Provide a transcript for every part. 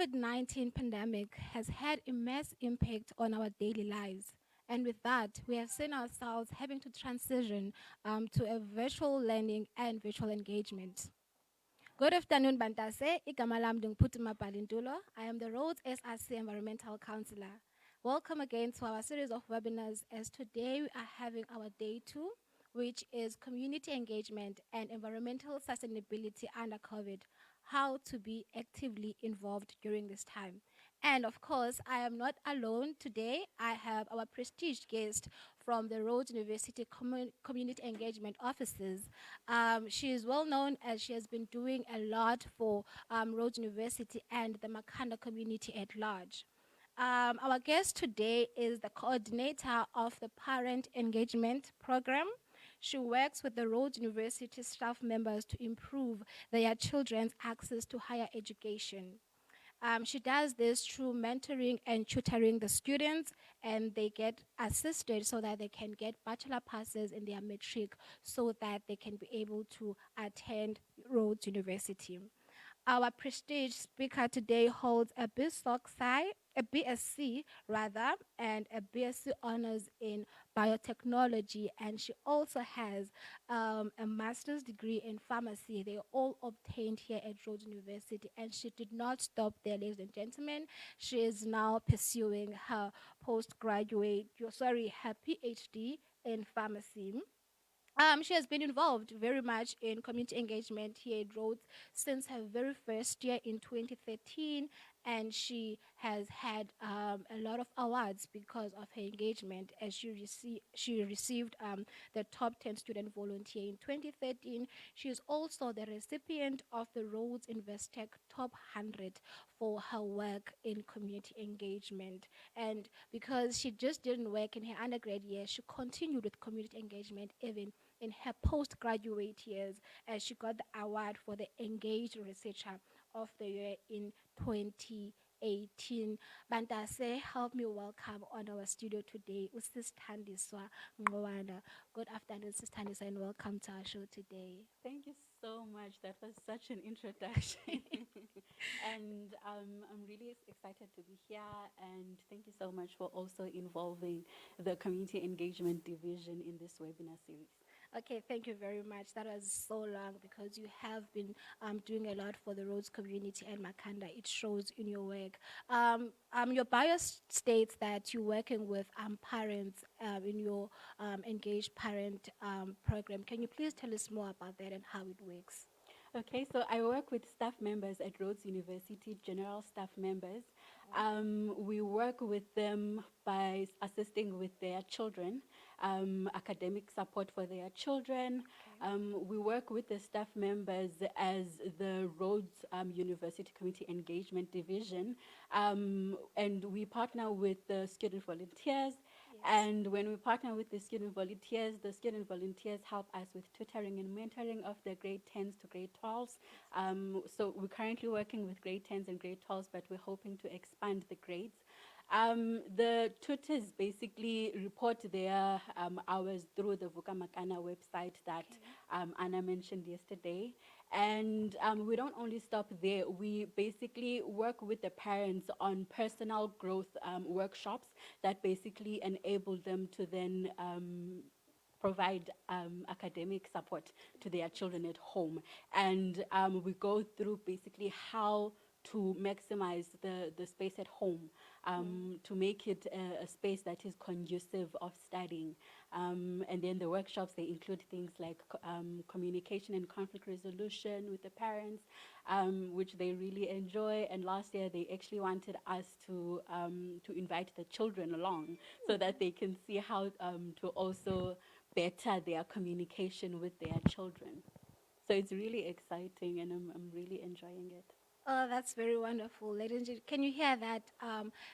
COVID-19 pandemic has had immense impact on our daily lives. And with that, we have seen ourselves having to transition to a virtual learning and virtual engagement. Good afternoon, Bantase. Igama lam ndinguphuthuma Bhalintulo. I am the Rhodes SRC Environmental Counselor. Welcome again to our series of webinars, as today we are having our day 2, which is community engagement and environmental sustainability under COVID, how to be actively involved during this time. And of course, I am not alone today. I have our prestige guest from the Rhodes University Community Engagement Offices. She is well known as she has been doing a lot for Rhodes University and the Makhanda community at large. Our guest today is the coordinator of the Parent Engagement Program. She works with the Rhodes University staff members to improve their children's access to higher education. She does this through mentoring and tutoring the students, and they get assisted so that they can get bachelor passes in their Matric so that they can be able to attend Rhodes University. Our prestige speaker today holds a BSc rather, and a BSc honors in biotechnology, and she also has a master's degree in pharmacy. They all obtained here at Rhodes University, and she did not stop there, ladies and gentlemen. She is now pursuing her her PhD in pharmacy. She has been involved very much in community engagement here at Rhodes since her very first year in 2013, and she has had a lot of awards because of her engagement, as she received the top 10 student volunteer in 2013. She is also the recipient of the Rhodes Investec Top 100 for her work in community engagement. And because she just didn't work in her undergrad year, she continued with community engagement even in her postgraduate years, as she got the award for the Engaged Researcher of the Year in 2018. Bantase, help me welcome on our studio today, Sis Thandiswa Nqowana. Good afternoon, Sis Thandiswa, and welcome to our show today. Thank you so much. That was such an introduction. And I'm really excited to be here. And thank you so much for also involving the Community Engagement Division in this webinar series. Okay, thank you very much. That was so long because you have been doing a lot for the Rhodes community and Makhanda. It shows in your work. Your bio states that you're working with parents in your Engaged Parent program. Can you please tell us more about that and how it works? Okay, so I work with staff members at Rhodes University, general staff members. We work with them by assisting with their children, academic support for their children. We work with the staff members as the Rhodes University Community Engagement Division, and we partner with the student volunteers. Yes. And when we partner with the student volunteers help us with tutoring and mentoring of the grade 10s to grade 12s. So we're currently working with grade 10s and grade 12s, but we're hoping to expand the grades. The tutors basically report their hours through the Vukamakana website that Anna mentioned yesterday. And we don't only stop there. We basically work with the parents on personal growth workshops that basically enable them to then provide academic support to their children at home. And we go through basically how to maximize the space at home, to make it a space that is conducive of studying. And then the workshops, they include things like communication and conflict resolution with the parents, which they really enjoy. And last year, they actually wanted us to invite the children along so that they can see how to also better their communication with their children. So it's really exciting, and I'm really enjoying it. Oh, that's very wonderful. Ladies and gentlemen, can you hear that?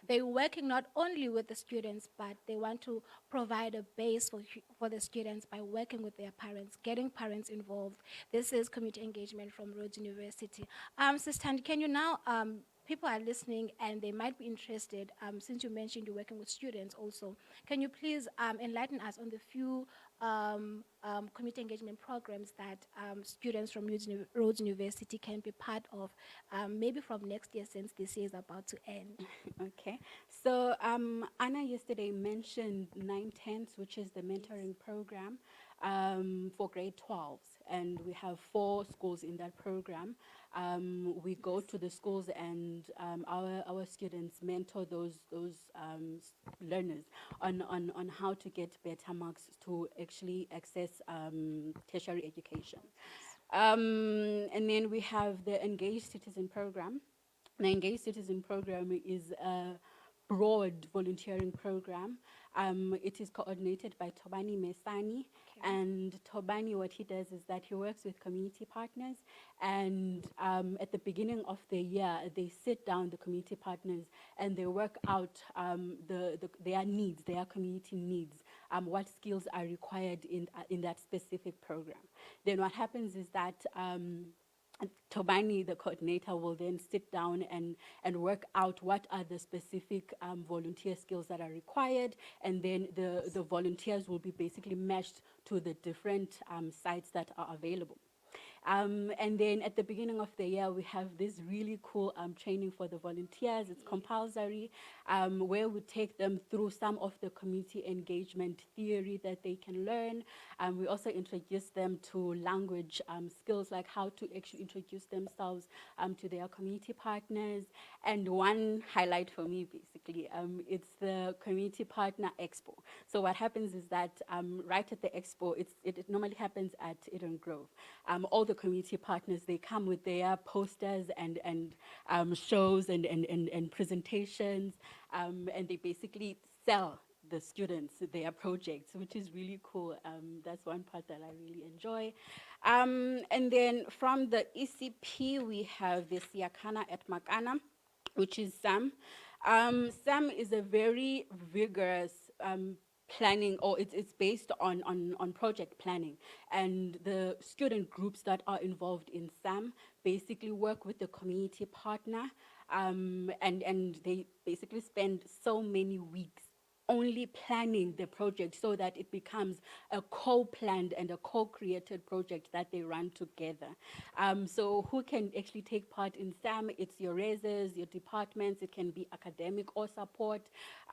They're working not only with the students, but they want to provide a base for the students by working with their parents, getting parents involved. This is community engagement from Rhodes University. Sister Thandi, can you now, people are listening and they might be interested, since you mentioned you're working with students also, can you please enlighten us on the few community engagement programs that students from Rhodes University can be part of, maybe from next year, since this year is about to end. Okay. So Anna yesterday mentioned 9/10, which is the mentoring program for grade 12s. And we have 4 schools in that program. We go to the schools and our students mentor those learners on how to get better marks to actually access tertiary education. And then we have the Engaged Citizen program. The Engaged Citizen program is a broad volunteering program. It is coordinated by Tobani Mesani. Okay. And Tobani, what he does is that he works with community partners. And at the beginning of the year, they sit down, the community partners, and they work out their needs, their community needs, what skills are required in that specific program. Then what happens is that Tobani, the coordinator, will then sit down and work out what are the specific volunteer skills that are required, and then the volunteers will be basically matched to the different sites that are available. And then at the beginning of the year, we have this really cool training for the volunteers. It's compulsory, where we take them through some of the community engagement theory that they can learn. We also introduce them to language skills, like how to actually introduce themselves to their community partners. And one highlight for me, basically, it's the Community Partner Expo. So what happens is that right at the Expo, it normally happens at Eden Grove. All the community partners, they come with their posters and shows and presentations, and they basically sell the students their projects, which is really cool. That's one part that I really enjoy. And then from the ECP, we have the Siakana at Makana, which is Sam. Sam is a very vigorous planning, or it's based on project planning. And the student groups that are involved in SAM basically work with the community partner, and they basically spend so many weeks only planning the project so that it becomes a co-planned and a co-created project that they run together. So who can actually take part in SAM? It's your reses, your departments, it can be academic or support.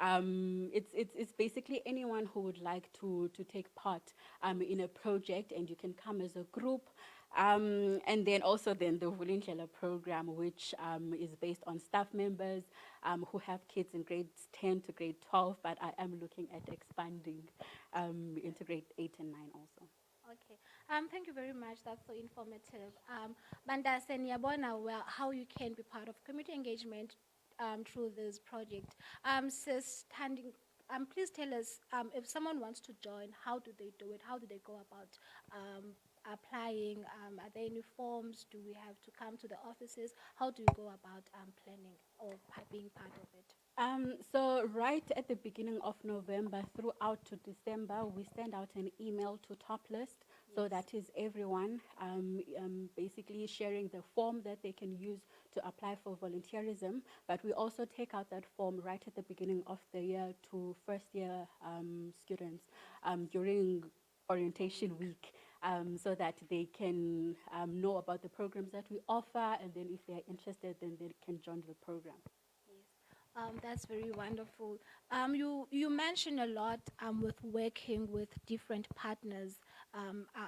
It's basically anyone who would like to take part in a project, and you can come as a group. And then also then the Vulindlela program, which is based on staff members who have kids in grades 10 to grade 12, but I am looking at expanding into grade 8 and 9 also. Okay. Thank you very much. That's so informative. Banda Senyabona, well, how you can be part of community engagement through this project. Sis Thanding, please tell us, if someone wants to join, how do they do it? How do they go about applying? Are there any forms? Do we have to come to the offices? How do you go about planning or being part of it? So right at the beginning of November throughout to December, we send out an email to top list. So that is everyone basically sharing the form that they can use to apply for volunteerism. But we also take out that form right at the beginning of the year to first year students during orientation week, so that they can know about the programs that we offer, and then if they're interested, then they can join the program. That's very wonderful. You mentioned a lot with working with different partners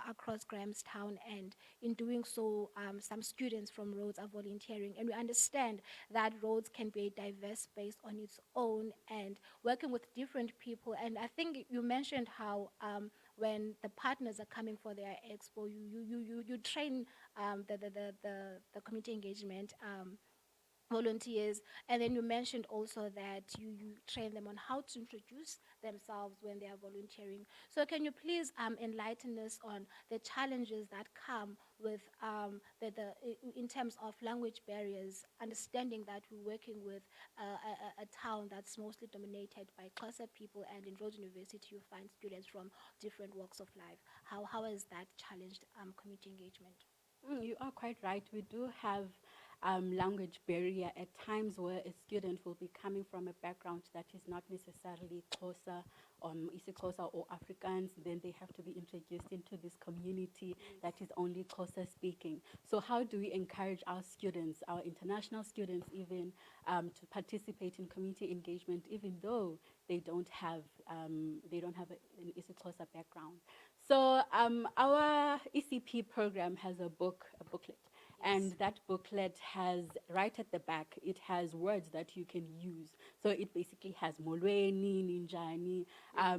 across Grahamstown, and in doing so, some students from Rhodes are volunteering. And we understand that Rhodes can be a diverse space on its own, and working with different people. And I think you mentioned how when the partners are coming for their expo, you train the community engagement volunteers, and then you mentioned also that you train them on how to introduce themselves when they are volunteering. So can you please enlighten us on the challenges that come with in terms of language barriers, understanding that we're working with a town that's mostly dominated by Xhosa people, and in Rhodes University you find students from different walks of life. How has that challenged community engagement? You are quite right. We do have language barrier at times where a student will be coming from a background that is not necessarily Xhosa, isiXhosa or Afrikaans, then they have to be introduced into this community that is only Xhosa speaking. So how do we encourage our students, our international students even, to participate in community engagement, even though they don't have an isiXhosa background? So our ECP program has a booklet. And that booklet has, right at the back, it has words that you can use. So it basically has molweni, ninjani,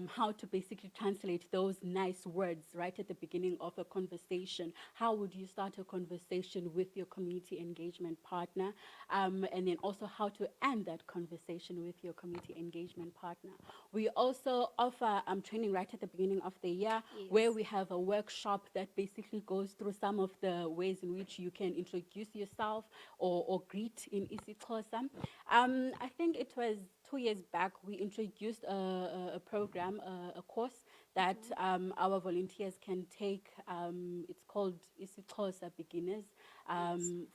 how to basically translate those nice words right at the beginning of a conversation. How would you start a conversation with your community engagement partner? And then also how to end that conversation with your community engagement partner. We also offer training right at the beginning of the year, where we have a workshop that basically goes through some of the ways in which you can introduce yourself or greet in isiXhosa. I think it was 2 years back we introduced a program, a course that our volunteers can take. It's called isiXhosa Beginners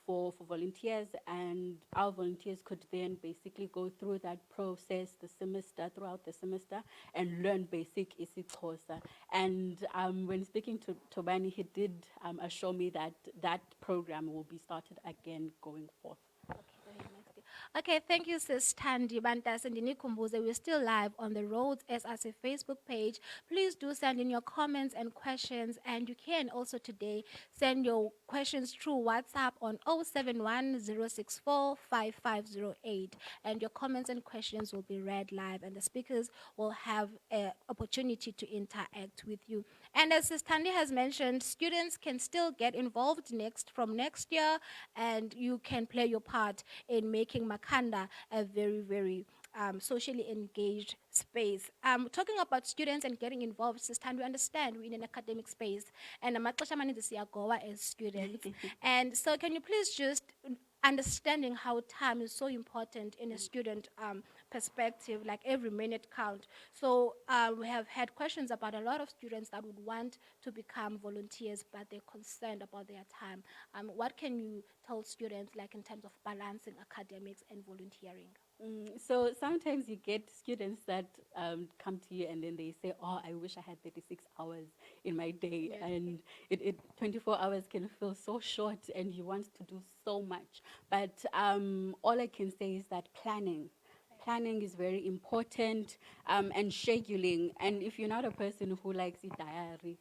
for volunteers, and our volunteers could then basically go through that process throughout the semester and learn basic isiXhosa. And when speaking to Tobani, he did assure me that that program will be started again going forth. Okay, thank you, Sis Thandi Bantas and Dinikumbuze. We're still live on the Rhodes SRC Facebook page. Please do send in your comments and questions, and you can also today send your questions through WhatsApp on 071-064-5508, and your comments and questions will be read live, and the speakers will have an opportunity to interact with you. And as Sis Thandi has mentioned, students can still get involved from next year, and you can play your part in making Makhanda a very, very socially engaged space. Talking about students and getting involved, Sister, we understand we're in an academic space, and Goa as students. And so can you please just understanding how time is so important in a student perspective, like every minute count. So we have had questions about a lot of students that would want to become volunteers, but they're concerned about their time. What can you tell students, like in terms of balancing academics and volunteering? So sometimes you get students that come to you and then they say, oh, I wish I had 36 hours in my day. Yeah. And 24 hours can feel so short and you want to do so much. But all I can say is that planning is very important, and scheduling. And if you're not a person who likes a diary,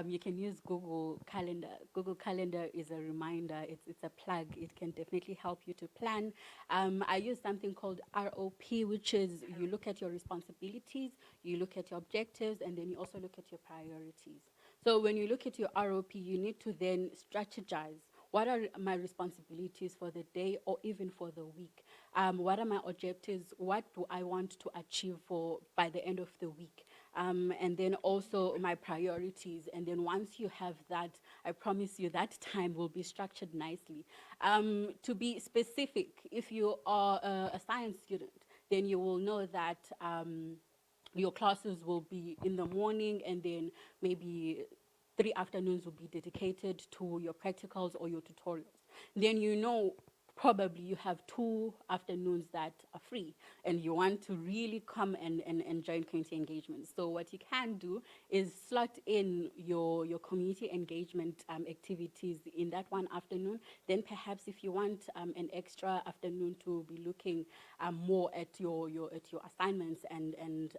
you can use Google Calendar. Google Calendar is a reminder. It's a plug. It can definitely help you to plan. I use something called ROP, which is you look at your responsibilities, you look at your objectives, and then you also look at your priorities. So when you look at your ROP, you need to then strategize. What are my responsibilities for the day or even for the week? What are my objectives? What do I want to achieve by the end of the week? And then also my priorities. And then once you have that, I promise you that time will be structured nicely. To be specific, if you are a science student, then you will know that your classes will be in the morning, and then maybe 3 afternoons will be dedicated to your practicals or your tutorials. Then you know probably you have 2 afternoons that are free and you want to really come and join community engagement. So what you can do is slot in your community engagement activities in that one afternoon. Then perhaps if you want an extra afternoon to be looking more at your assignments and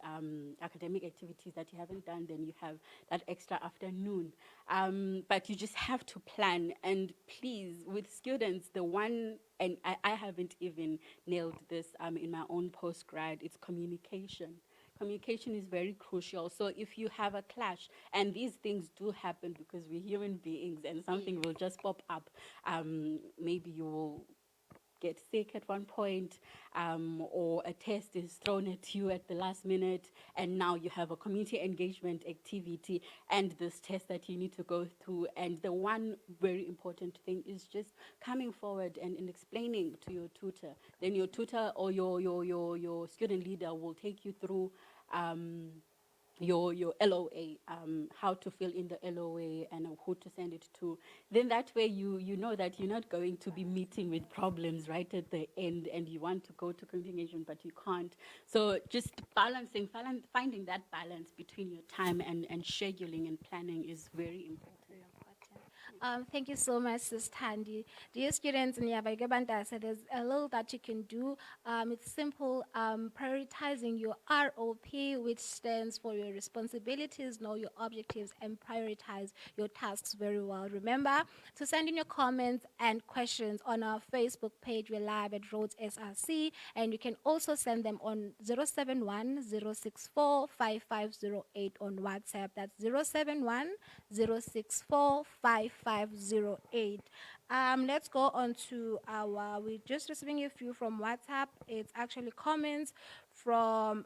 academic activities that you haven't done, then you have that extra afternoon. But you just have to plan. And please, with students, the one, and I haven't even nailed this in my own postgrad, it's communication. Communication is very crucial. So if you have a clash, and these things do happen because we're human beings and something will just pop up, maybe you will get sick at one point, or a test is thrown at you at the last minute, and now you have a community engagement activity and this test that you need to go through. And the one very important thing is just coming forward and explaining to your tutor. Then your tutor or your student leader will take you through your LOA, how to fill in the LOA and who to send it to. Then that way you know that you're not going to be meeting with problems right at the end and you want to go to community engagement but you can't. So just finding that balance between your time and scheduling and planning is very important. Thank you so much, Sis Thandi. Dear students in Yabaigabanda, so there's a little that you can do. It's simple, prioritizing your ROP, which stands for your responsibilities, know your objectives, and prioritize your tasks very well. Remember to send in your comments and questions on our Facebook page. We're live at Rhodes SRC, and you can also send them on 071 064 5508 on WhatsApp. That's 071 064 5508. Let's go on to we're just receiving a few from WhatsApp. It's actually comments from,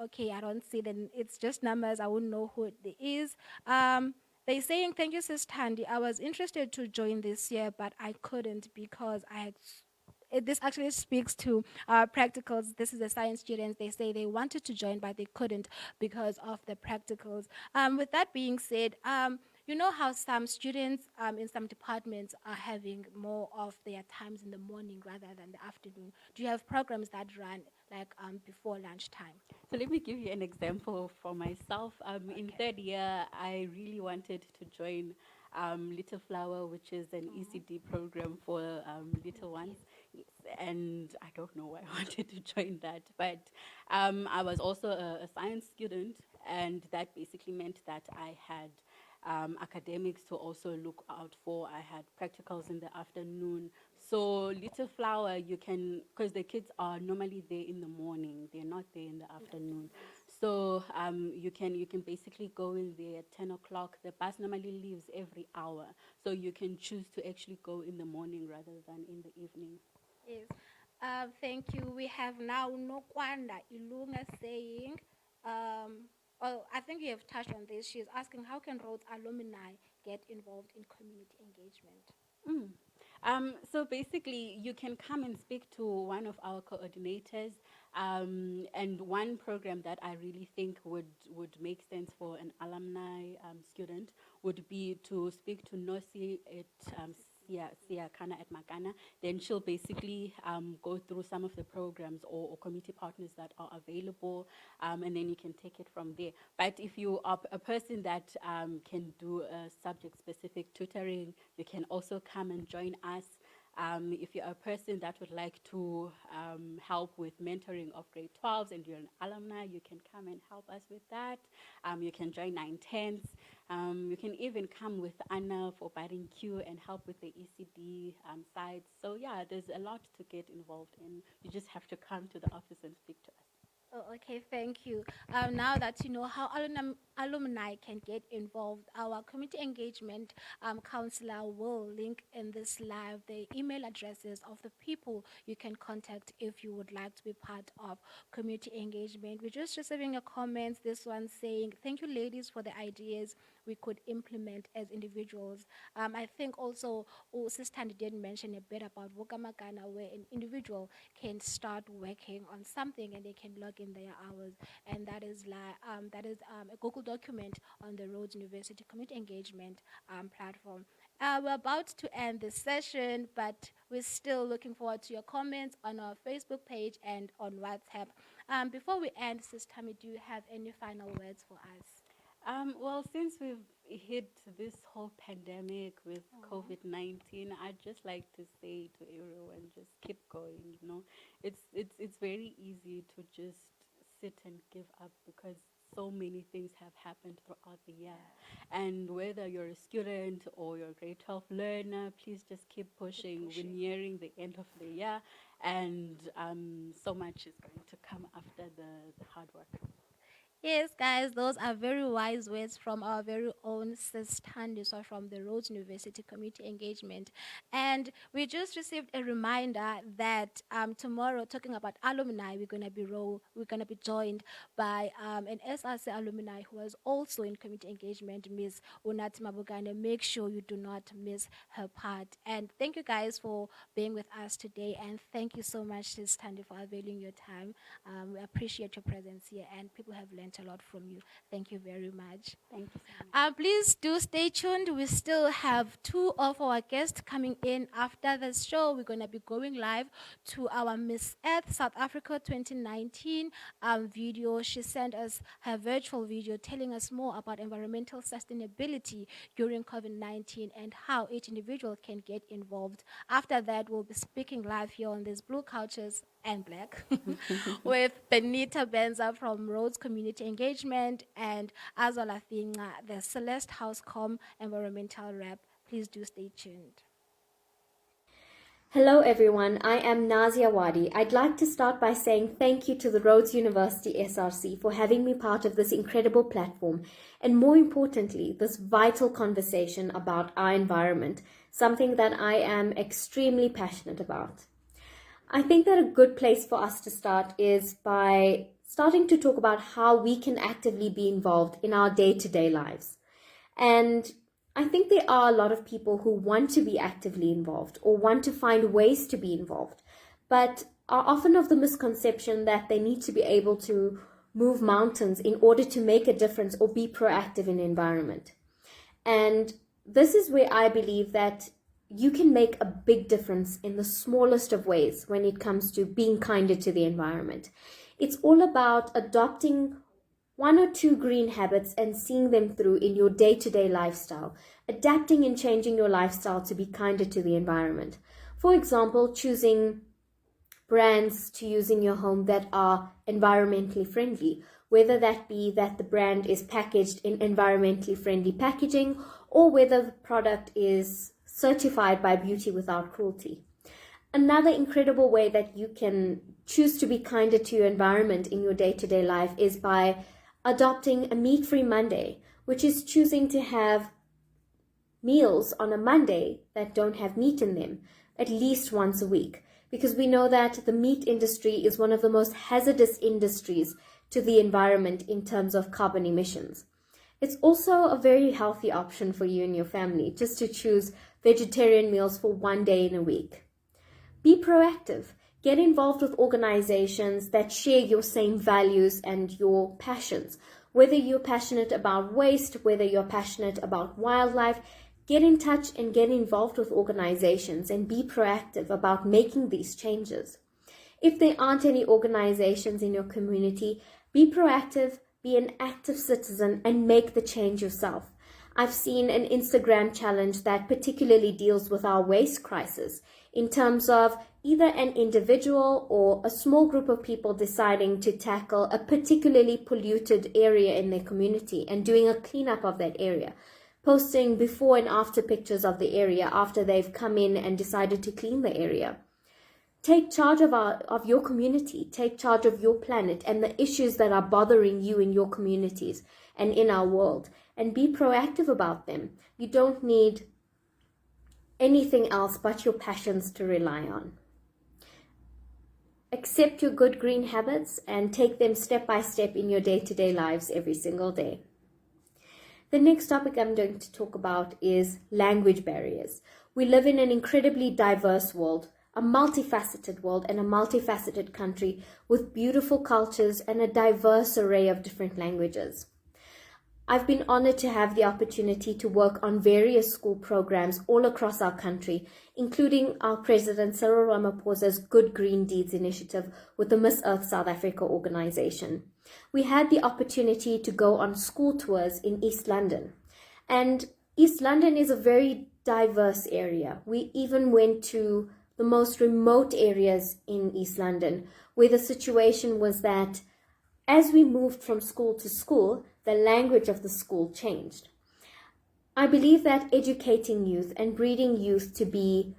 okay, I don't see them. It's just numbers. I wouldn't know who it is. They're saying, thank you, Sis Thandi. I was interested to join this year, but I couldn't because I had this actually speaks to practicals. This is the science students. They say they wanted to join, but they couldn't because of the practicals. With that being said, you know how some students in some departments are having more of their times in the morning rather than the afternoon. Do you have programs that run like before lunchtime? So let me give you an example for myself. In third year, I really wanted to join Little Flower, which is an ECD program for little ones. Yes, and I don't know why I wanted to join that, but I was also a science student, and that basically meant that I had academics to also look out for. I had practicals in the afternoon. So Little Flower, you can, because the kids are normally there in the morning, they're not there in the afternoon. So you can basically go in there at 10 o'clock. The bus normally leaves every hour. So you can choose to actually go in the morning rather than in the evening. Yes. Thank you. We have now Nqowana Ilunga saying, I think you have touched on this. She's asking, how can Rhodes alumni get involved in community engagement? So basically, you can come and speak to one of our coordinators. And one program that I really think would make sense for an alumni student would be to speak to Nosi at Kana at Makhanda. Then she'll basically go through some of the programs or community partners that are available, and then you can take it from there. But if you are a person that can do subject-specific tutoring, you can also come and join us. If you're a person that would like to help with mentoring of grade 12s and you're an alumni, you can come and help us with that. You can join 910s. You can even come with Anna for Budding Q and help with the ECD side. So yeah, there's a lot to get involved in. You just have to come to the office and speak to us. Oh, okay, thank you. Now that you know how alumni can get involved, our community engagement counselor will link in this live the email addresses of the people you can contact if you would like to be part of community engagement. We're just receiving a comment, this one saying, thank you ladies for the ideas we could implement as individuals. I think also, Sister did mention a bit about Wokamakana, where an individual can start working on something and they can log in their hours, and that is a Google document on the Rhodes University Community Engagement platform. We're about to end this session, but we're still looking forward to your comments on our Facebook page and on WhatsApp. Before we end, Sister Tammy, do you have any final words for us? Well, since we've hit this whole pandemic with COVID-19, I'd just like to say to everyone, just keep going. You know, it's very easy to just sit and give up because so many things have happened throughout the year. And whether you're a student or you're a grade 12 learner, please just keep pushing. We're nearing the end of the year, and so much is going to come after the hard work. Yes, guys, those are very wise words from our very own Sis Thandiswa from the Rhodes University Community Engagement. And we just received a reminder that tomorrow, talking about alumni, we're gonna be joined by an SRC alumni who was also in community engagement, Miss Unati Mabugane. Make sure you do not miss her part. And thank you guys for being with us today. And thank you so much, Sis Thandi, for availing your time. We appreciate your presence here, and people have learned learned a lot from you. Thank you very much. Thank you so much. Please do stay tuned. We still have 2 of our guests coming in after the show. We're going to be going live to our Miss Earth South Africa 2019 video. She sent us her virtual video telling us more about environmental sustainability during COVID-19 and how each individual can get involved. After that, we'll be speaking live here on these Blue Cultures and Black with Benita Benza from Rhodes Community Engagement and Azola Finca, the Celeste House Environmental Rep. Please do stay tuned. Hello everyone, I am Nazia Wadee. I'd like to start by saying thank you to the Rhodes University SRC for having me part of this incredible platform and more importantly, this vital conversation about our environment, something that I am extremely passionate about. I think that a good place for us to start is by starting to talk about how we can actively be involved in our day-to-day lives. And I think there are a lot of people who want to be actively involved or want to find ways to be involved, but are often of the misconception that they need to be able to move mountains in order to make a difference or be proactive in the environment. And this is where I believe that you can make a big difference in the smallest of ways when it comes to being kinder to the environment. It's all about adopting 1 or 2 green habits and seeing them through in your day-to-day lifestyle, adapting and changing your lifestyle to be kinder to the environment. For example, choosing brands to use in your home that are environmentally friendly, whether that be that the brand is packaged in environmentally friendly packaging or whether the product is certified by Beauty Without Cruelty. Another incredible way that you can choose to be kinder to your environment in your day-to-day life is by adopting a meat-free Monday, which is choosing to have meals on a Monday that don't have meat in them at least once a week, because we know that the meat industry is one of the most hazardous industries to the environment in terms of carbon emissions. It's also a very healthy option for you and your family just to choose vegetarian meals for 1 day in a week. Be proactive. Get involved with organizations that share your same values and your passions. Whether you're passionate about waste, whether you're passionate about wildlife, get in touch and get involved with organizations and be proactive about making these changes. If there aren't any organizations in your community, be proactive, be an active citizen and make the change yourself. I've seen an Instagram challenge that particularly deals with our waste crisis in terms of either an individual or a small group of people deciding to tackle a particularly polluted area in their community and doing a cleanup of that area, posting before and after pictures of the area after they've come in and decided to clean the area. Take charge of your community, take charge of your planet and the issues that are bothering you in your communities and in our world, and be proactive about them. You don't need anything else but your passions to rely on. Accept your good green habits and take them step by step in your day-to-day lives every single day. The next topic I'm going to talk about is language barriers. We live in an incredibly diverse world, a multifaceted world and a multifaceted country with beautiful cultures and a diverse array of different languages. I've been honored to have the opportunity to work on various school programs all across our country, including our President Cyril Ramaphosa's Good Green Deeds initiative with the Miss Earth South Africa organization. We had the opportunity to go on school tours in East London. And East London is a very diverse area. We even went to the most remote areas in East London, where the situation was that as we moved from school to school, the language of the school changed. I believe that educating youth and breeding youth to be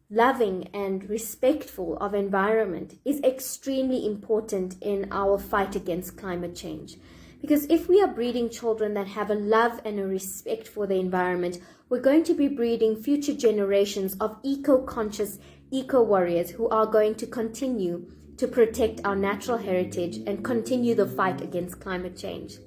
loving and respectful of environment is extremely important in our fight against climate change. Because if we are breeding children that have a love and a respect for the environment, we're going to be breeding future generations of eco-conscious eco-warriors who are going to continue to protect our natural heritage and continue the fight against climate change.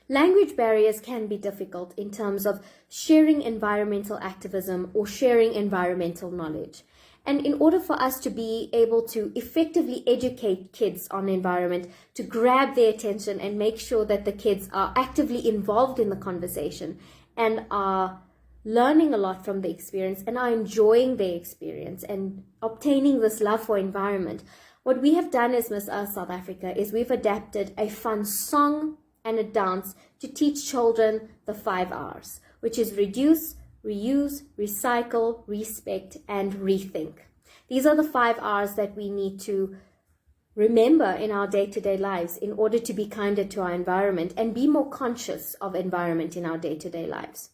Language barriers can be difficult in terms of sharing environmental activism or sharing environmental knowledge. And in order for us to be able to effectively educate kids on environment, to grab their attention and make sure that the kids are actively involved in the conversation and are learning a lot from the experience and are enjoying their experience and obtaining this love for environment, what we have done as Miss Earth South Africa is we've adapted a fun song and a dance to teach children the 5 R's, which is reduce, reuse, recycle, respect, and rethink. These are the 5 R's that we need to remember in our day-to-day lives in order to be kinder to our environment and be more conscious of environment in our day-to-day lives.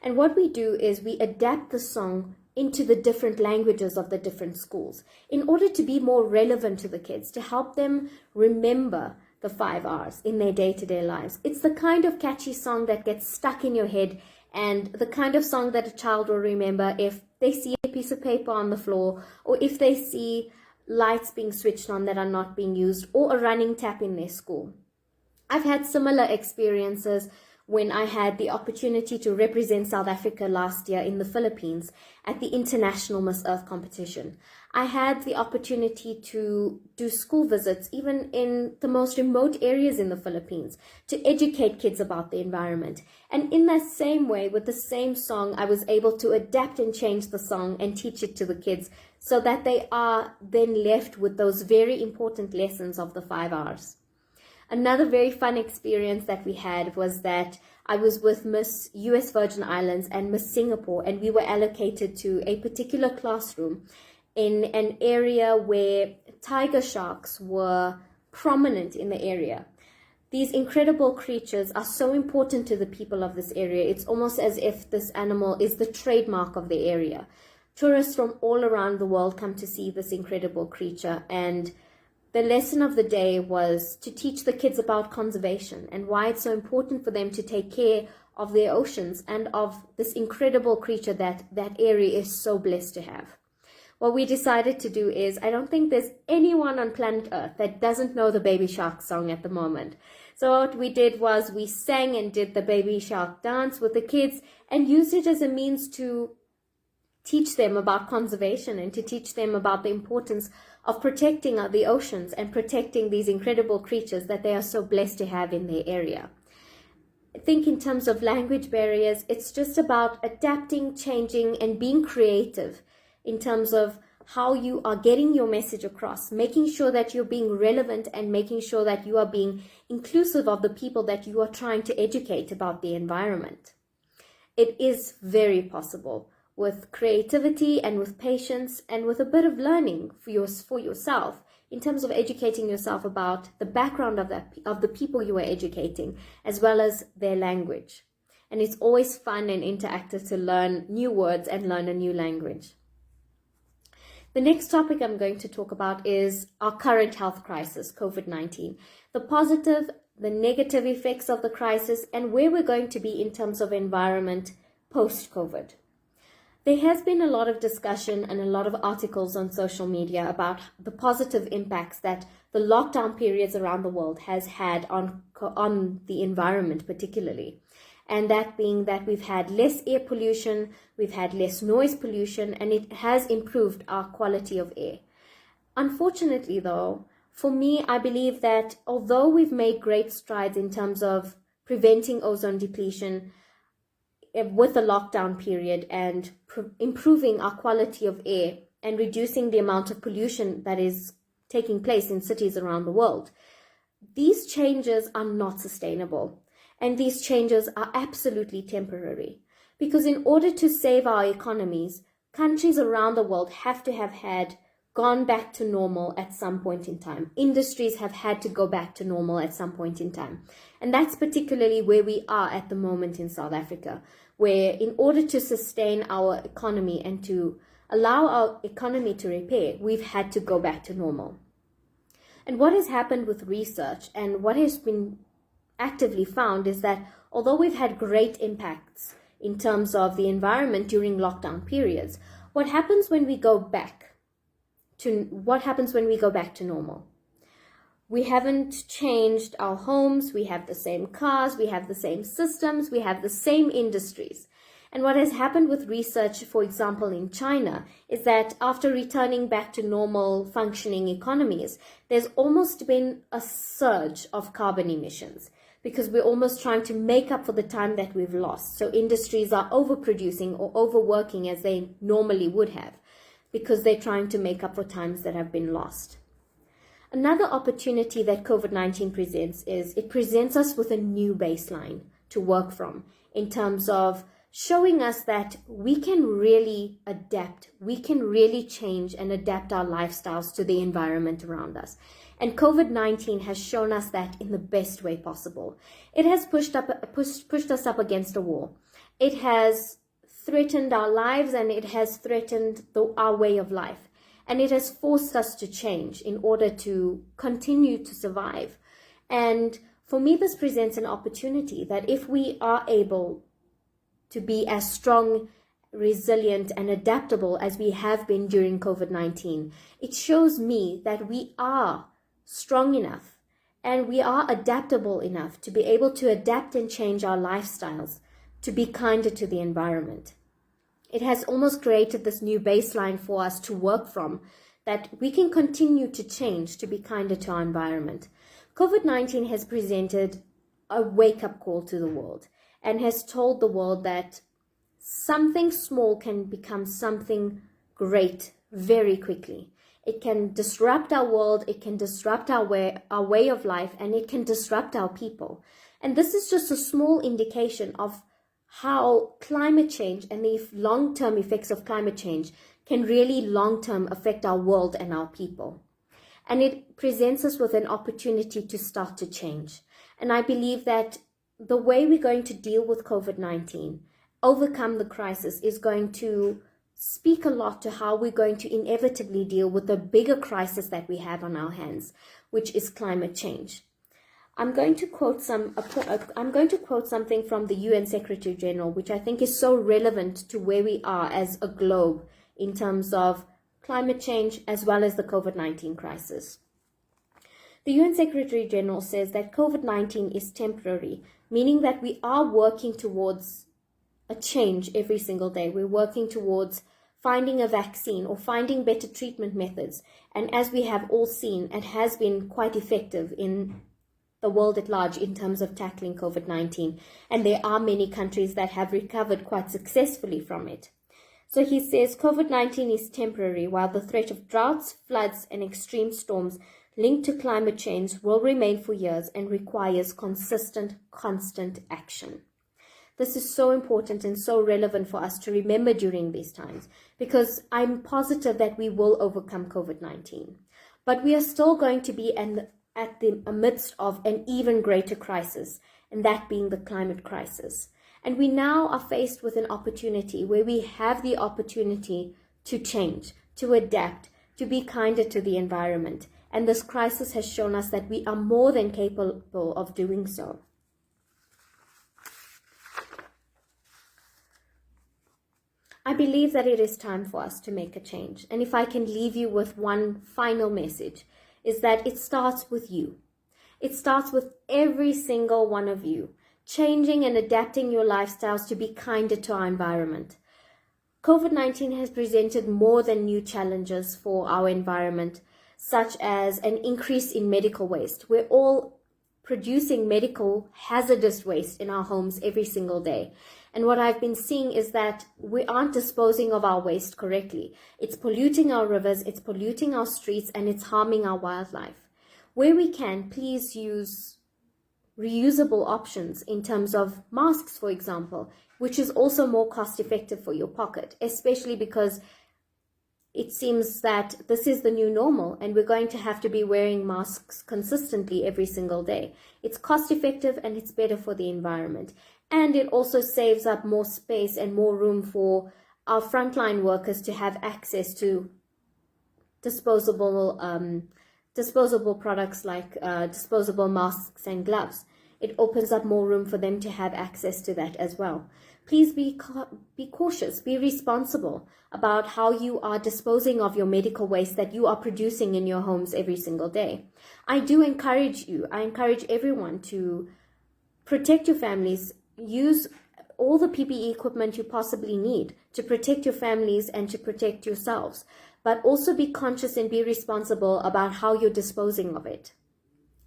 And what we do is we adapt the song into the different languages of the different schools in order to be more relevant to the kids, to help them remember the 5 R's in their day-to-day lives. It's the kind of catchy song that gets stuck in your head, and the kind of song that a child will remember if they see a piece of paper on the floor, or if they see lights being switched on that are not being used, or a running tap in their school. I've had similar experiences when I had the opportunity to represent South Africa last year in the Philippines at the International Miss Earth competition. I had the opportunity to do school visits, even in the most remote areas in the Philippines, to educate kids about the environment. And in that same way, with the same song, I was able to adapt and change the song and teach it to the kids so that they are then left with those very important lessons of the 5 R's. Another very fun experience that we had was that I was with Miss US Virgin Islands and Miss Singapore, and we were allocated to a particular classroom in an area where tiger sharks were prominent in the area. These incredible creatures are so important to the people of this area. It's almost as if this animal is the trademark of the area. Tourists from all around the world come to see this incredible creature, and the lesson of the day was to teach the kids about conservation and why it's so important for them to take care of their oceans and of this incredible creature that that area is so blessed to have. What we decided to do is, I don't think there's anyone on planet Earth that doesn't know the Baby Shark song at the moment. So what we did was we sang and did the Baby Shark dance with the kids and used it as a means to teach them about conservation and to teach them about the importance of protecting the oceans and protecting these incredible creatures that they are so blessed to have in their area. I think in terms of language barriers, it's just about adapting, changing, and being creative in terms of how you are getting your message across, making sure that you're being relevant and making sure that you are being inclusive of the people that you are trying to educate about the environment. It is very possible with creativity and with patience and with a bit of learning for yourself in terms of educating yourself about the background of the people you are educating, as well as their language. And it's always fun and interactive to learn new words and learn a new language. The next topic I'm going to talk about is our current health crisis, COVID-19, the positive, the negative effects of the crisis, and where we're going to be in terms of environment post-COVID. There has been a lot of discussion and a lot of articles on social media about the positive impacts that the lockdown periods around the world has had on the environment particularly. And that being that we've had less air pollution, we've had less noise pollution, and it has improved our quality of air. Unfortunately though, for me, I believe that although we've made great strides in terms of preventing ozone depletion, with the lockdown period and improving our quality of air and reducing the amount of pollution that is taking place in cities around the world, these changes are not sustainable, and these changes are absolutely temporary, because in order to save our economies, countries around the world have to have gone back to normal at some point in time. Industries have had to go back to normal at some point in time. And that's particularly where we are at the moment in South Africa, where in order to sustain our economy and to allow our economy to repair, we've had to go back to normal. And what has happened with research and what has been actively found is that although we've had great impacts in terms of the environment during lockdown periods, what happens when we go back to normal? We haven't changed our homes, we have the same cars, we have the same systems, we have the same industries. And what has happened with research, for example, in China, is that after returning back to normal functioning economies, there's almost been a surge of carbon emissions because we're almost trying to make up for the time that we've lost. So industries are overproducing or overworking as they normally would have because they're trying to make up for times that have been lost. Another opportunity that COVID-19 presents is it presents us with a new baseline to work from in terms of showing us that we can really adapt, we can really change and adapt our lifestyles to the environment around us. And COVID-19 has shown us that in the best way possible. It has pushed us up against a wall. It has threatened our lives and it has threatened our way of life. And it has forced us to change in order to continue to survive. And for me, this presents an opportunity that if we are able to be as strong, resilient, and adaptable as we have been during COVID-19, it shows me that we are strong enough and we are adaptable enough to be able to adapt and change our lifestyles to be kinder to the environment. It has almost created this new baseline for us to work from, that we can continue to change to be kinder to our environment. COVID-19 has presented a wake-up call to the world and has told the world that something small can become something great very quickly. It can disrupt our world, it can disrupt our way of life, and it can disrupt our people. And this is just a small indication of how climate change and the long-term effects of climate change can really long-term affect our world and our people. And it presents us with an opportunity to start to change. And I believe that the way we're going to deal with COVID-19, overcome the crisis, is going to speak a lot to how we're going to inevitably deal with the bigger crisis that we have on our hands, which is climate change. I'm going to quote something from the UN Secretary General, which I think is so relevant to where we are as a globe in terms of climate change as well as the COVID-19 crisis. The UN Secretary General says that COVID-19 is temporary, meaning that we are working towards a change every single day. We're working towards finding a vaccine or finding better treatment methods. And as we have all seen, it has been quite effective in the world at large in terms of tackling COVID-19. And there are many countries that have recovered quite successfully from it. So he says COVID-19 is temporary, while the threat of droughts, floods, and extreme storms linked to climate change will remain for years and requires consistent, constant action. This is so important and so relevant for us to remember during these times, because I'm positive that we will overcome COVID-19. But we are still going to be at the midst of an even greater crisis, and that being the climate crisis. And we now are faced with an opportunity where we have the opportunity to change, to adapt, to be kinder to the environment. And this crisis has shown us that we are more than capable of doing so. I believe that it is time for us to make a change. And if I can leave you with one final message, is that it starts with you. It starts with every single one of you, changing and adapting your lifestyles to be kinder to our environment. COVID-19 has presented more than new challenges for our environment, such as an increase in medical waste. We're all producing medical hazardous waste in our homes every single day. And what I've been seeing is that we aren't disposing of our waste correctly. It's polluting our rivers, it's polluting our streets, and it's harming our wildlife. Where we can, please use reusable options in terms of masks, for example, which is also more cost effective for your pocket, especially because it seems that this is the new normal and we're going to have to be wearing masks consistently every single day. It's cost effective and it's better for the environment. And it also saves up more space and more room for our frontline workers to have access to disposable products like disposable masks and gloves. It opens up more room for them to have access to that as well. Please be cautious, be responsible about how you are disposing of your medical waste that you are producing in your homes every single day. I encourage everyone to protect your families, use all the PPE equipment you possibly need to protect your families and to protect yourselves, but also be conscious and be responsible about how you're disposing of it.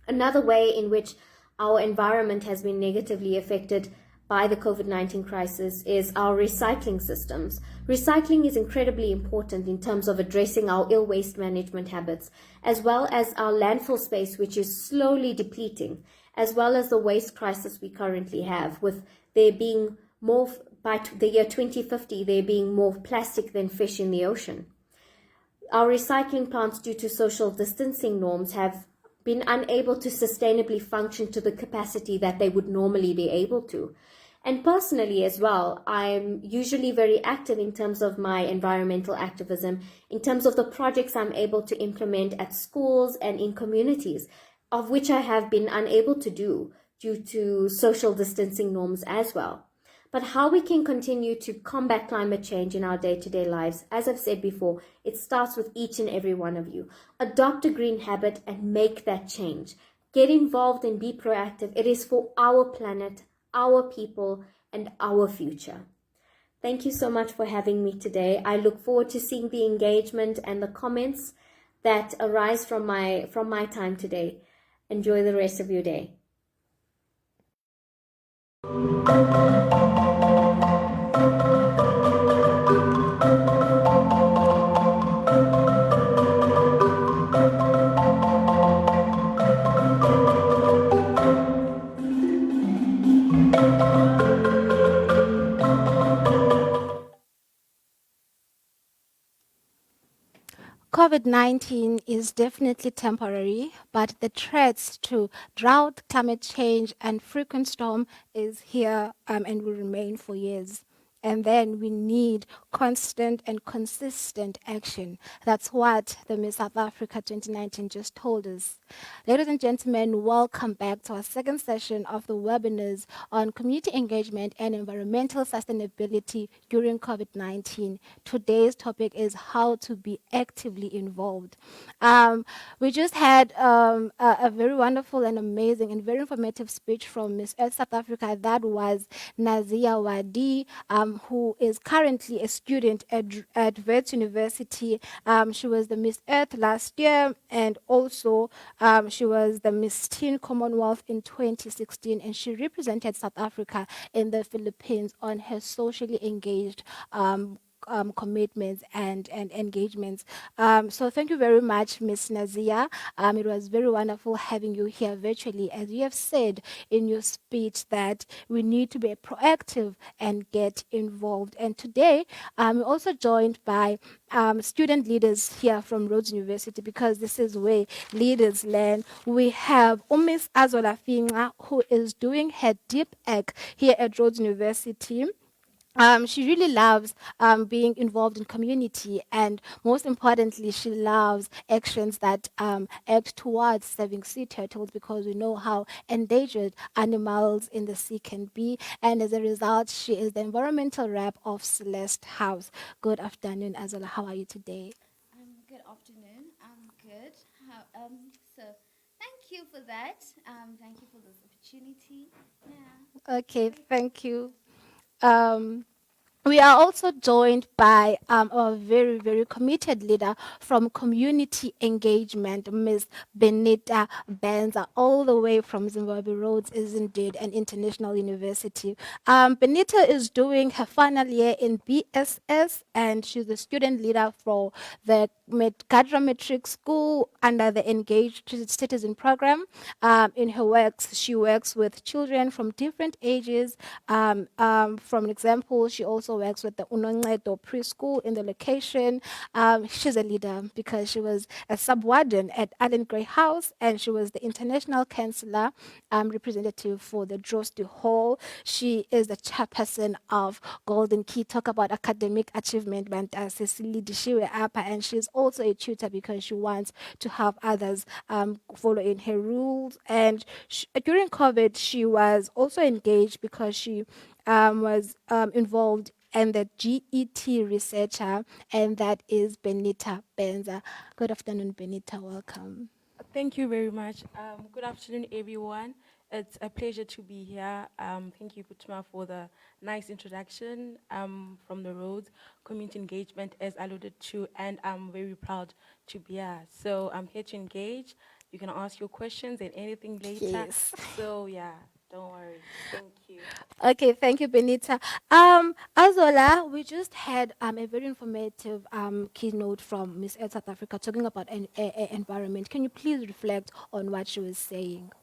Another way in which our environment has been negatively affected by the COVID-19 crisis is our recycling systems. Recycling is incredibly important in terms of addressing our ill waste management habits, as well as our landfill space, which is slowly depleting, as well as the waste crisis we currently have, with there being more, by the year 2050, there being more plastic than fish in the ocean. Our recycling plants, due to social distancing norms, have been unable to sustainably function to the capacity that they would normally be able to. And personally as well, I'm usually very active in terms of my environmental activism, in terms of the projects I'm able to implement at schools and in communities, of which I have been unable to do due to social distancing norms as well. But how we can continue to combat climate change in our day-to-day lives, as I've said before, it starts with each and every one of you. Adopt a green habit and make that change. Get involved and be proactive. It is for our planet, our people, and our future. Thank you so much for having me today. I look forward to seeing the engagement and the comments that arise from my time today. Enjoy the rest of your day. COVID-19 is definitely temporary, but the threats to drought, climate change, and frequent storm is here and will remain for years. And then we need constant and consistent action. That's what the Miss South Africa 2019 just told us. Ladies and gentlemen, welcome back to our second session of the webinars on community engagement and environmental sustainability during COVID-19. Today's topic is how to be actively involved. We just had a very wonderful and amazing and very informative speech from Miss Earth South Africa. That was Nazia Wadee, who is currently a student at Rhodes University. She was the Miss Earth last year, and also she was the Miss Teen Commonwealth in 2016, and she represented South Africa in the Philippines on her socially engaged commitments and engagements. So thank you very much, Ms. Nazia. It was very wonderful having you here virtually. As you have said in your speech that we need to be proactive and get involved. And today, we're also joined by student leaders here from Rhodes University, because this is where leaders learn. We have Miss Azola Finca, who is doing her deep ec here at Rhodes University. She really loves being involved in community, and most importantly, she loves actions that act towards saving sea turtles, because we know how endangered animals in the sea can be. And as a result, she is the environmental rep of Celeste House. Good afternoon, Azola. How are you today? Good afternoon. I'm good. So thank you for that. Thank you for this opportunity. Yeah. Okay, thank you. We are also joined by a very, very committed leader from community engagement, Ms. Benita Benza, all the way from Zimbabwe. Rhodes is indeed an international university. Benita is doing her final year in BSS, and she's the student leader for the GADRA Matric school under the Engaged Citizen program. In her works, she works with children from different ages. For example, she also works with the Unoncedo preschool in the location. She's a leader because she was a sub-warden at Alumni House, and she was the international counselor representative for the Drosti Hall. She is the chairperson of Golden Key. Talk about academic achievement, and she's also a tutor because she wants to help others follow in her rules. And during COVID, she was also engaged because she was involved and the GET researcher, and that is Benita Benza. Good afternoon, Benita. Welcome. Thank you very much. Good afternoon, everyone. It's a pleasure to be here. Thank you, Putma, for the nice introduction from the Rhodes Community Engagement, as alluded to, and I'm very proud to be here. So I'm here to engage. You can ask your questions and anything later. Yes. So yeah, don't worry. Thank you. Okay, thank you, Benita. Azola, we just had a very informative keynote from Miss Ed South Africa talking about environment. Can you please reflect on what she was saying?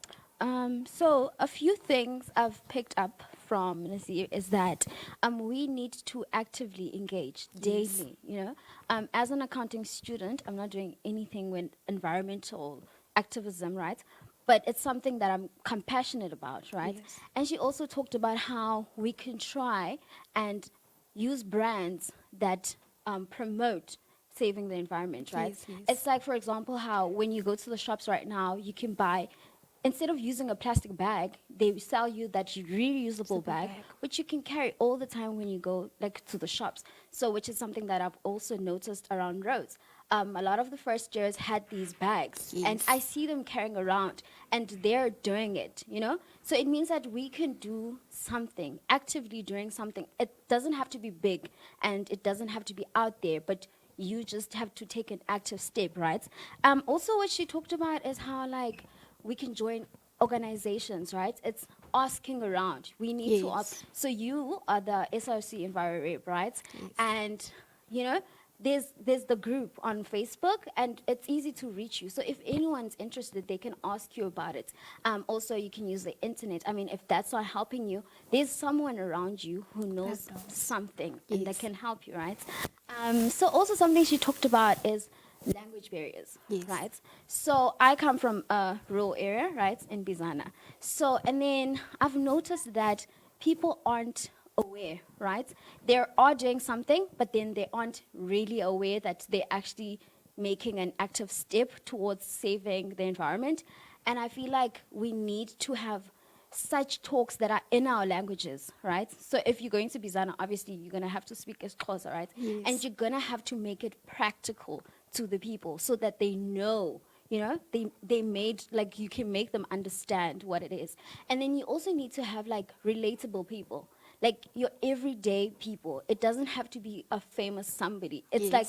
So a few things I've picked up from Nazia is that we need to actively engage daily. You know, as an accounting student, I'm not doing anything with environmental activism, right? But it's something that I'm compassionate about, right? Yes. And she also talked about how we can try and use brands that promote saving the environment, right? Yes, yes. It's like, for example, how when you go to the shops right now, you can buy, instead of using a plastic bag, they sell you that reusable bag, which you can carry all the time when you go like to the shops. So, which is something that I've also noticed around roads. A lot of the first years had these bags, and I see them carrying around, and they're doing it, you know? So it means that we can do something, actively doing something. It doesn't have to be big, and it doesn't have to be out there, but you just have to take an active step, right? Also, what she talked about is how, like, we can join organizations, right? It's asking around. We need to ask. So you are the SRC Enviro Rep, right? Yes. And, you know, there's the group on Facebook, and it's easy to reach you. So if anyone's interested, they can ask you about it. Also, you can use the internet. I mean, if that's not helping you, there's someone around you who knows something and that can help you, right? So also something she talked about is language barriers, right? So I come from a rural area, right, in Bizana. So, and then I've noticed that people aren't aware, right? They are doing something, but then they aren't really aware that they're actually making an active step towards saving the environment. And I feel like we need to have such talks that are in our languages, right? So if you're going to Bizana, obviously you're going to have to speak Xhosa, right? And you're going to have to make it practical to the people so that they know, you know, they made, like, you can make them understand what it is. And then you also need to have, like, relatable people, like your everyday people. It doesn't have to be a famous somebody. It's like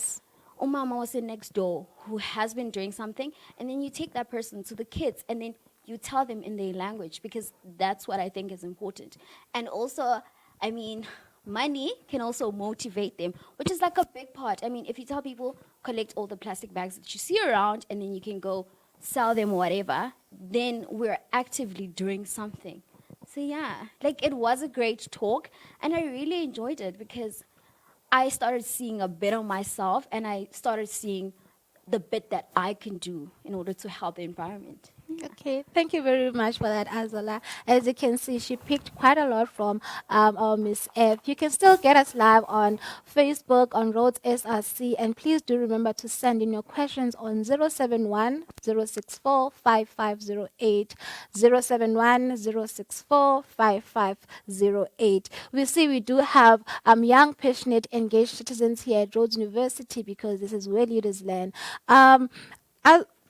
Umama was in next door who has been doing something, and then you take that person to the kids, and then you tell them in their language, because that's what I think is important. And also, I mean, money can also motivate them, which is like a big part. I mean, if you tell people, collect all the plastic bags that you see around, and then you can go sell them, whatever, then we're actively doing something. So yeah, like, it was a great talk, and I really enjoyed it because I started seeing a bit of myself, and I started seeing the bit that I can do in order to help the environment. Okay, thank you very much for that, Azola. As you can see, she picked quite a lot from our Miss F. You can still get us live on Facebook, on Rhodes SRC, and please do remember to send in your questions on 071 064 5508, 071 064 5508. We see we do have young, passionate, engaged citizens here at Rhodes University, because this is where leaders learn.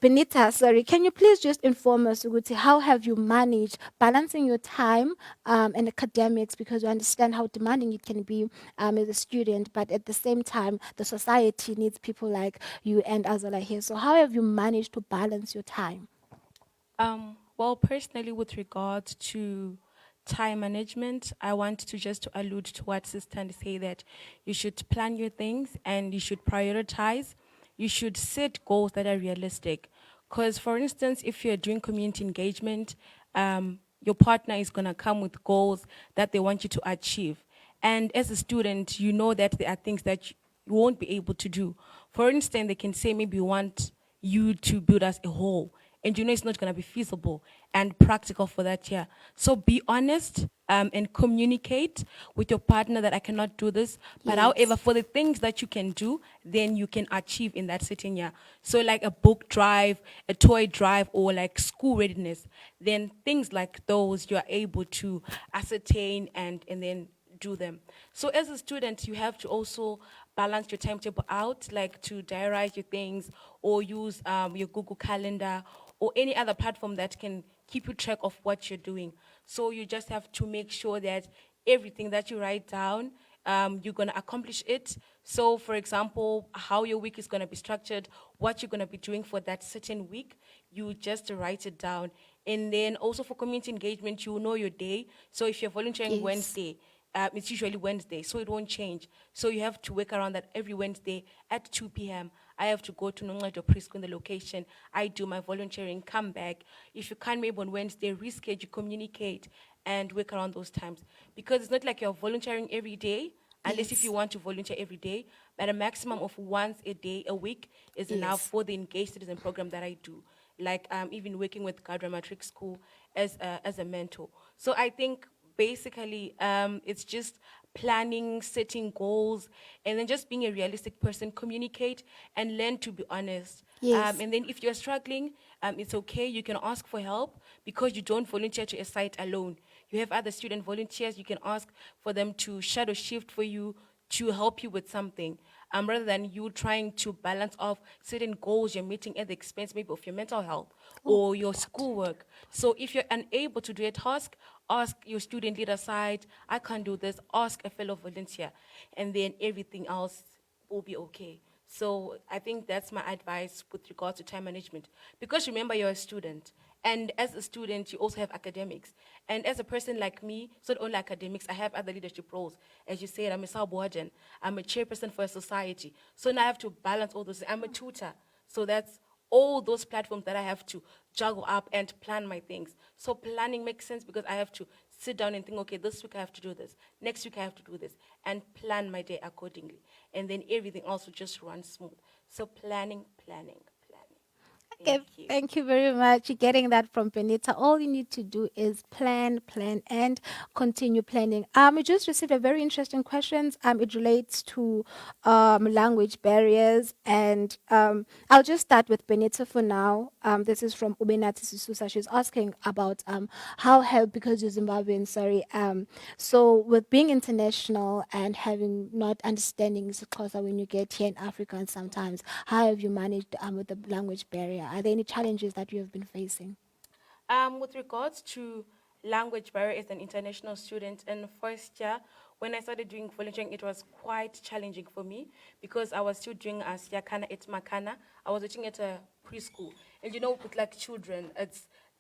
Benita, sorry, can you please just inform us, Uguti, how have you managed balancing your time and academics, because we understand how demanding it can be as a student, but at the same time, the society needs people like you and Azola here. So how have you managed to balance your time? Well, personally, with regard to time management, I want to just allude to what Sister say, that you should plan your things and you should prioritize. You should set goals that are realistic. Because, for instance, if you're doing community engagement, your partner is going to come with goals that they want you to achieve. And as a student, you know that there are things that you won't be able to do. For instance, they can say maybe we want you to build us a hall, and you know it's not going to be feasible and practical for that year. So be honest and communicate with your partner that I cannot do this. But however, for the things that you can do, then you can achieve in that certain year. So like a book drive, a toy drive, or like school readiness, then things like those you are able to ascertain and then do them. So as a student, you have to also balance your timetable out, like to diarize your things, or use your Google Calendar or any other platform that can keep you track of what you're doing. So you just have to make sure that everything that you write down, you're going to accomplish it. So, for example, how your week is going to be structured, what you're going to be doing for that certain week, you just write it down. And then also for community engagement, you know your day. So if you're volunteering Yes. Wednesday, it's usually Wednesday, so it won't change. So you have to work around that every Wednesday at 2 p.m. I have to go to Nqowana preschool in the location. I do my volunteering, come back. If you can't maybe on Wednesday, reschedule, communicate, and work around those times. Because it's not like you're volunteering every day, unless if Yes. you want to volunteer every day, but a maximum of once a day, a week, is enough Yes. for the engaged citizen program that I do. Like even working with GADRA Matric school as a mentor. So I think basically it's just planning, setting goals, and then just being a realistic person, communicate and learn to be honest. Yes. And then if you're struggling, it's okay, you can ask for help because you don't volunteer to a site alone. You have other student volunteers, you can ask for them to shadow shift for you, to help you with something, rather than you trying to balance off certain goals you're meeting at the expense maybe of your mental health or your schoolwork. So if you're unable to do a task, ask your student leader side, I can't do this, ask a fellow volunteer, and then everything else will be okay. So I think that's my advice with regards to time management. Because remember, you're a student. And as a student, you also have academics. And as a person like me, it's not only academics, I have other leadership roles. As you said, I'm a sub-warden, I'm a chairperson for a society. So now I have to balance all those. I'm a tutor. So that's all those platforms that I have to juggle up and plan my things. So planning makes sense because I have to sit down and think, okay, this week I have to do this, next week I have to do this, and plan my day accordingly. And then everything else will just run smooth. So planning, planning, planning. Okay, Thank you. thank you very much. You're getting that from Benita. All you need to do is plan, plan, and continue planning. We just received a very interesting questions. It relates to language barriers, and I'll just start with Benita for now. This is from Ubenati Susa. She's asking about how help because you're Zimbabwean. Sorry. So with being international and having not understanding Xhosa when you get here in Africa, and sometimes how have you managed with the language barrier? Are there any challenges that you have been facing? With regards to language barrier as an international student in first year, when I started doing volunteering, it was quite challenging for me because I was still doing Siakana et Makana. I was teaching at a preschool. And you know, with like children,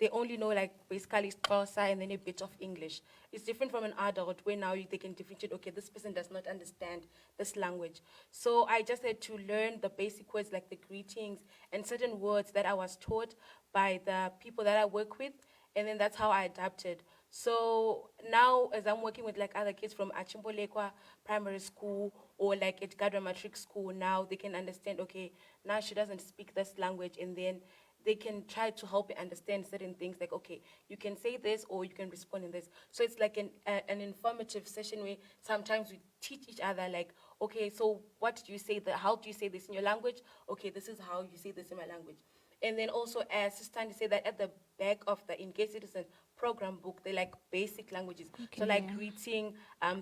they only know like basically Xhosa and then a bit of English. It's different from an adult where now they can differentiate, okay, this person does not understand this language. So I just had to learn the basic words like the greetings and certain words that I was taught by the people that I work with, and then that's how I adapted. So now, as I'm working with like other kids from Achimbolekwa Primary School or like at GADRA Matric School, now they can understand, okay, now she doesn't speak this language, and then they can try to help me understand certain things like, okay, you can say this or you can respond in this. So it's like an informative session where sometimes we teach each other like, okay, so what do you say, how do you say this in your language? Okay, this is how you say this in my language. And then also, as Sister said, that at the back of the Engaged Citizen program book, they like basic languages. So like greeting,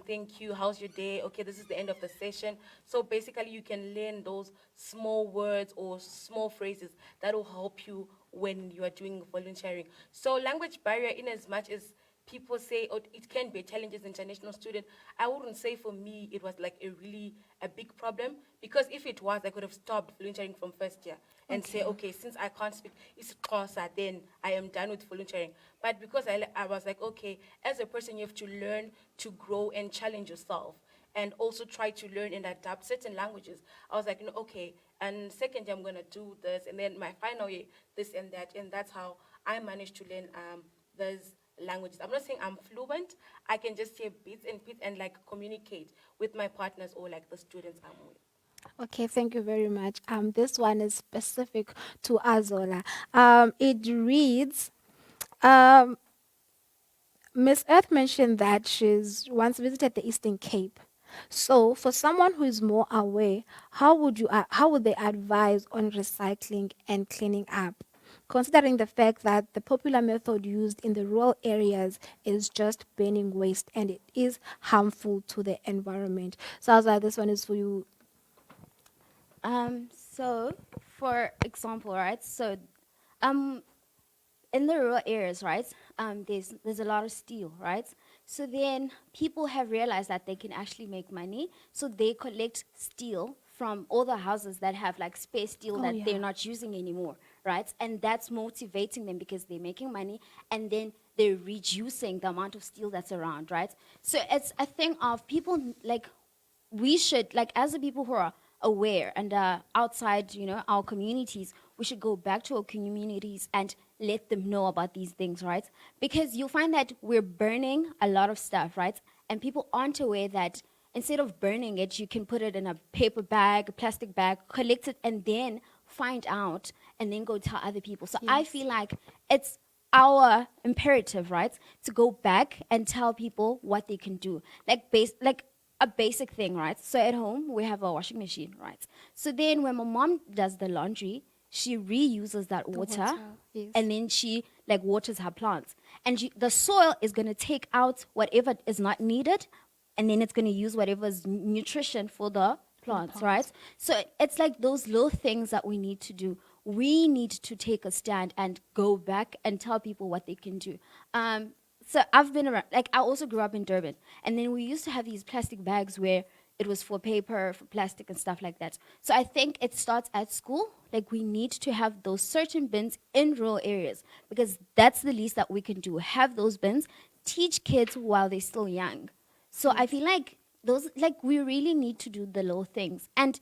thank you, how's your day? Okay, this is the end of the session. So basically, you can learn those small words or small phrases that will help you when you are doing volunteering. So language barrier, in as much as people say, oh, it can be a challenge as an international student, I wouldn't say for me it was like a big problem, because if it was, I could have stopped volunteering from first year and say, okay, since I can't speak Xhosa, then I am done with volunteering. But because I was like, okay, as a person, you have to learn to grow and challenge yourself and also try to learn and adapt certain languages. I was like, okay, and second year I'm going to do this, and then my final year, this and that, and that's how I managed to learn those languages. I'm not saying I'm fluent. I can just say bits and bits and like communicate with my partners or like the students I'm with. Okay, thank you very much. This one is specific to Azola. It reads, um, Miss Earth mentioned that she's once visited the Eastern Cape. So, for someone who is more aware, how would they advise on recycling and cleaning up, considering the fact that the popular method used in the rural areas is just burning waste and it is harmful to the environment? So, I was like, this one is for you. So, for example, right? So, um, in the rural areas, right, there's a lot of steel, right? So then people have realized that they can actually make money, so they collect steel from all the houses that have like spare steel that they're not using anymore, right? And that's motivating them because they're making money, and then they're reducing the amount of steel that's around, right? So it's a thing of people, like, we should, like, as the people who are aware and outside, you know, our communities, we should go back to our communities and let them know about these things, right? Because you'll find that we're burning a lot of stuff, right? And people aren't aware that instead of burning it, you can put it in a paper bag, a plastic bag, collect it, and then find out, and then go tell other people. So I feel like it's our imperative, right, to go back and tell people what they can do. Like a basic thing, right? So at home, we have a washing machine, right? So then when my mom does the laundry, she reuses that water, and then she like waters her plants. And the soil is going to take out whatever is not needed, and then it's going to use whatever's nutrition for the plants, right? So it's like those little things that we need to do. We need to take a stand and go back and tell people what they can do. So I've been around, like I also grew up in Durban, and then we used to have these plastic bags where it was for paper, for plastic and stuff like that. So I think it starts at school. Like we need to have those certain bins in rural areas, because that's the least that we can do. Have those bins, teach kids while they're still young. So I feel like those, like we really need to do the little things, and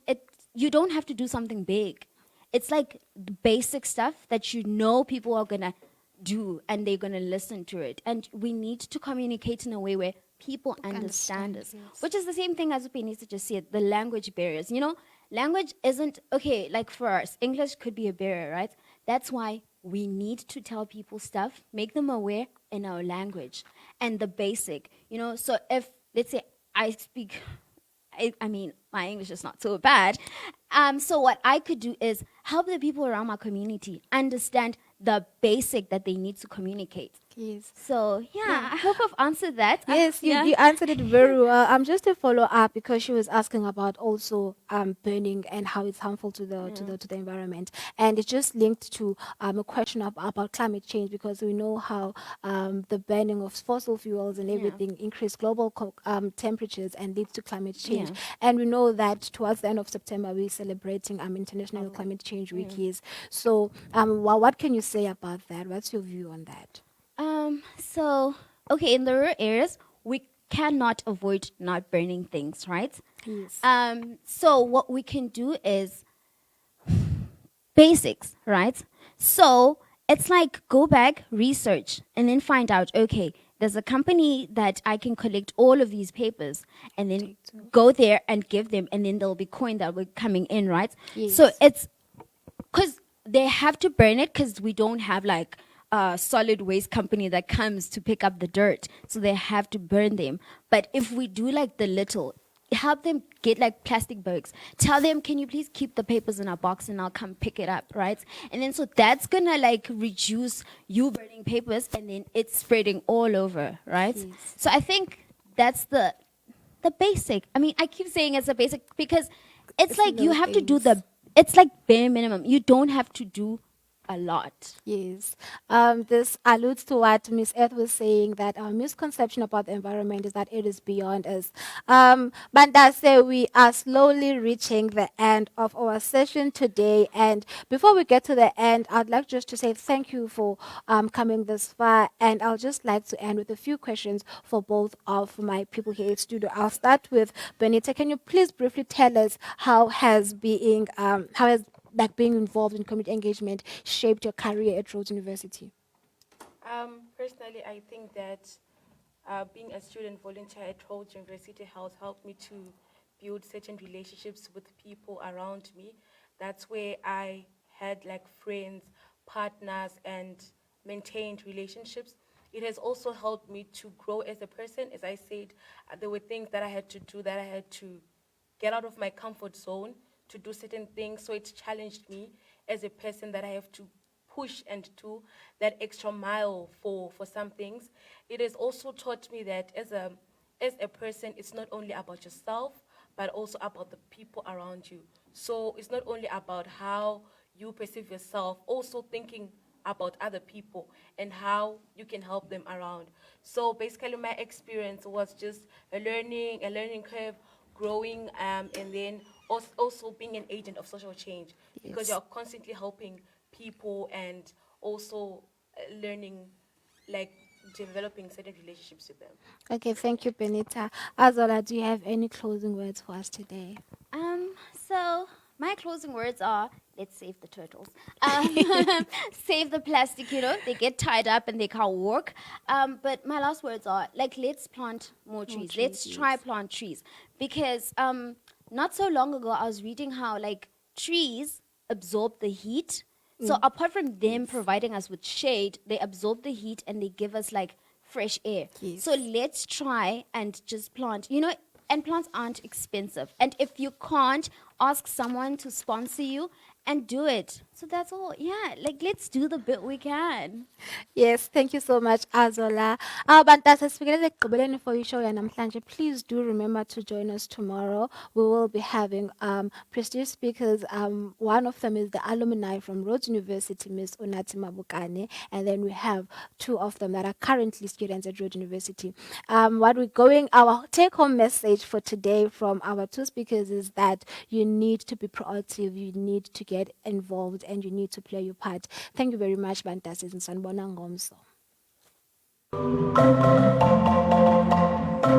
you don't have to do something big. It's like the basic stuff that you know people are gonna do and they're going to listen to it. And we need to communicate in a way where people understand us, which is the same thing as Benita just said, the language barriers. You know, language isn't, okay, like for us, English could be a barrier, right? That's why we need to tell people stuff, make them aware in our language and the basic, you know. So if, let's say, I speak, I mean, my English is not so bad. So what I could do is help the people around my community understand the basic that they need to communicate. Yes. So yeah, I hope I've answered that. Yes, you answered it very well. Just to follow up, because she was asking about also burning and how it's harmful to the environment, and it just linked to a question about climate change, because we know how the burning of fossil fuels and everything increase global temperatures and leads to climate change. And we know that towards the end of September we're celebrating International Climate Change Week. Yes. So what can you say about that? What's your view on that? So, okay, in the rural areas, we cannot avoid not burning things, right? Yes. So what we can do is basics, right? So it's like go back, research, and then find out, okay, there's a company that I can collect all of these papers, and then go there and give them, and then there'll be coin that will be coming in, right? Yes. So it's, because they have to burn it, because we don't have like a solid waste company that comes to pick up the dirt, so they have to burn them. But if we do like the little, help them get like plastic bags, tell them, can you please keep the papers in a box and I'll come pick it up, right? And then so that's gonna like reduce you burning papers, and then it's spreading all over, right? Yes. So I think that's the basic. I mean, I keep saying it's a basic because it's like you have to do it's like bare minimum. You don't have to do a lot. Yes. This alludes to what Miss Earth was saying, that our misconception about the environment is that it is beyond us. But that's say we are slowly reaching the end of our session today. And before we get to the end, I'd like just to say thank you for coming this far. And I'll just like to end with a few questions for both of my people here in studio. I'll start with Benita. Can you please briefly tell us how has being being involved in community engagement shaped your career at Rhodes University? Personally, I think that being a student volunteer at Rhodes University has helped me to build certain relationships with people around me. That's where I had like friends, partners, and maintained relationships. It has also helped me to grow as a person. As I said, there were things that I had to do, that I had to get out of my comfort zone to do certain things. So it challenged me as a person, that I have to push and do that extra mile for some things. It has also taught me that as a person, it's not only about yourself, but also about the people around you. So it's not only about how you perceive yourself, also thinking about other people and how you can help them around. So basically my experience was just a learning curve, growing, and then also being an agent of social change, because Yes. you're constantly helping people and also learning, like developing certain relationships with them. Okay, thank you, Benita. Azola, do you have any closing words for us today? So my closing words are: let's save the turtles, save the plastic. They get tied up and they can't walk. But my last words are like: let's plant more trees. Let's trees, try yes. plant trees, because not so long ago I was reading how like trees absorb the heat. So apart from them providing us with shade, they absorb the heat and they give us like fresh air. Yes. So let's try and just plant. And plants aren't expensive. And if you can't, ask someone to sponsor you and do it. So that's all. Yeah, like let's do the bit we can. Yes, thank you so much, Azola. Bantasa, sifikelele ekugqibeleni for ishow yanamhlanje. Please do remember to join us tomorrow. We will be having prestigious speakers. One of them is the alumni from Rhodes University, Miss Unati Mabukane, and then we have two of them that are currently students at Rhodes University. Our take-home message for today from our two speakers is that you need to be proactive, you need to get involved, and you need to play your part. Thank you very much, Bantasi. Sanibona ngomso.